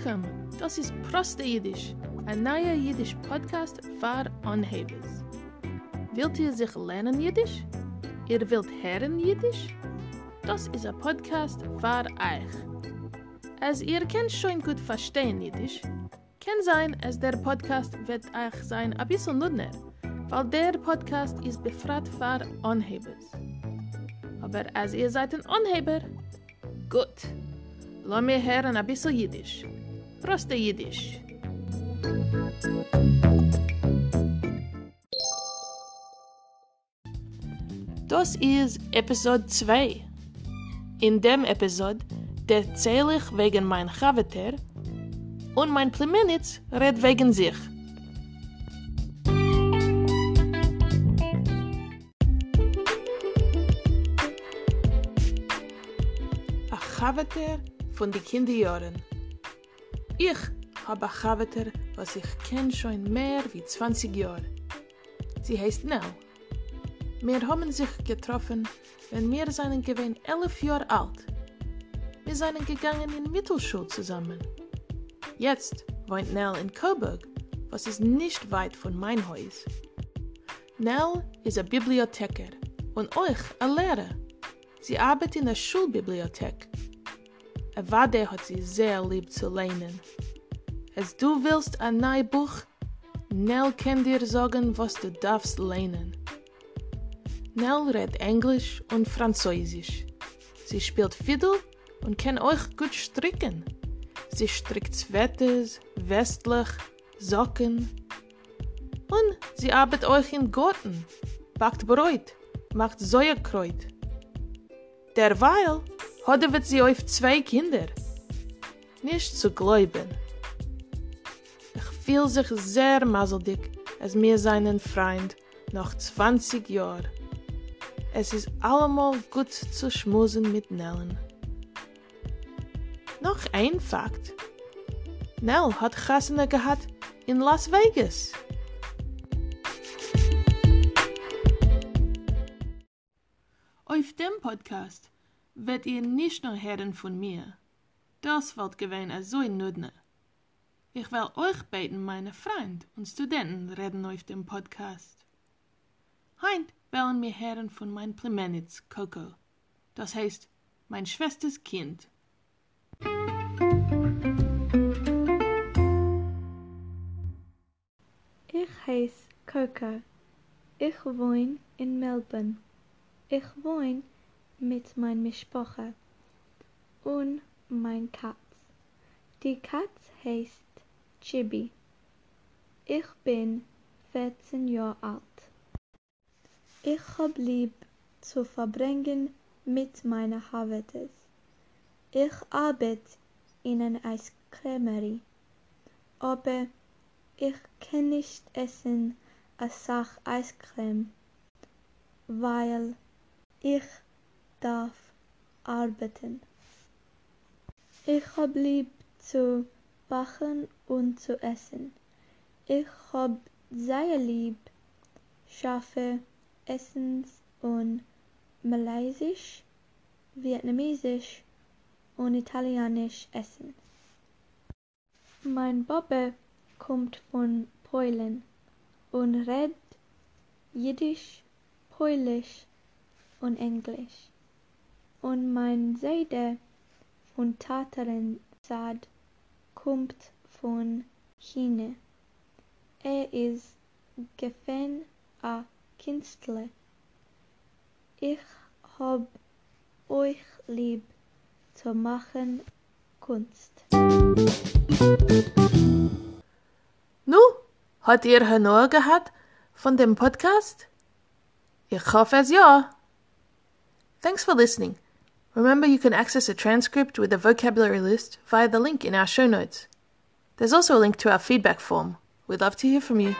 Welcome, das ist Proste Jiddisch, ein neuer Jiddisch-Podcast für Anhebers. Wilt ihr sich lernen Jiddisch? Ihr wilt hören Jiddisch? Das ist ein Podcast für euch. Als ihr könnt schon gut verstehen Jiddisch, kann sein, dass der Podcast wird euch sein ein bisschen nudner, weil der Podcast ist befragt für Anhebers. Aber als ihr seid ein Anheber, gut. Lass mir hören ein bisschen Jiddisch. Proste Jiddisch. Das ist Episode 2. In dem Episode erzähle ich wegen mein Chavter und mein Plemenitz redet wegen sich. A Chavter von den Kinderjahren. Ich habe ein Chavter, was ich kenne schon mehr wie 20 Jahre. Sie heißt Nell. Wir haben sich getroffen, wenn wir seien gewesen 11 Jahre alt. Wir seien gegangen in Mittelschule zusammen. Jetzt wohnt Nell in Coburg, was ist nicht weit von mein Haus. Nell ist ein Bibliothekar und euch ein Lehrer. Sie arbeitet in der Schulbibliothek. Avade hat sie sehr lieb zu lernen. Als du willst ein neues Buch, Nell kann dir sagen, was du darfst lernen. Nell redet Englisch und Französisch. Sie spielt Fiddle und kann euch gut stricken. Sie strickt Sweaters, Westlich, Socken. Und sie arbeitet euch im Garten, backt Brot, macht Säuerkraut. Derweil hat sie euch 2 Kinder. Nicht zu glauben. Ich fühle sich sehr maseldig, als wir seinen Freund nach 20 Jahren. Es ist allemal gut zu schmusen mit Nellen. Noch ein Fakt. Nell hat Chasene gehabt in Las Vegas. Auf dem Podcast werdet ihr nicht nur hören von mir. Das wird gewesen so nudne. Ich will euch beten, meine Freunde und Studenten reden auf dem Podcast. Heint wollen wir hören von mein Plemenitz, Coco. Das heißt, mein Schwesters Kind. Ich heiße Coco. Ich wohne in Melbourne. Ich wohne mit meiner Mischpoche und mein Katz. Die Katz heißt Chibi. Ich bin 14 Jahre alt. Ich hab lieb zu verbringen mit meinen Chavters. Ich arbeite in einer Eiscremerie, aber ich kann nicht essen als Sach Eiscreme, weil ich darf arbeiten. Ich hab lieb zu backen und zu essen. Ich hab sehr lieb scharfe Essens und Malaysisch, Vietnamesisch und Italienisch essen. Mein Papa kommt von Polen und redet Jiddisch, Polisch und Englisch. Und mein Seide von Taterin Sad kommt von China. Ist gefän a Künstler. Ich hab euch lieb zu machen Kunst. Nu, hat ihr Honor gehabt von dem Podcast? Ich hoffe es ja. Thanks for listening. Remember you can access a transcript with a vocabulary list via the link in our show notes. There's also a link to our feedback form. We'd love to hear from you.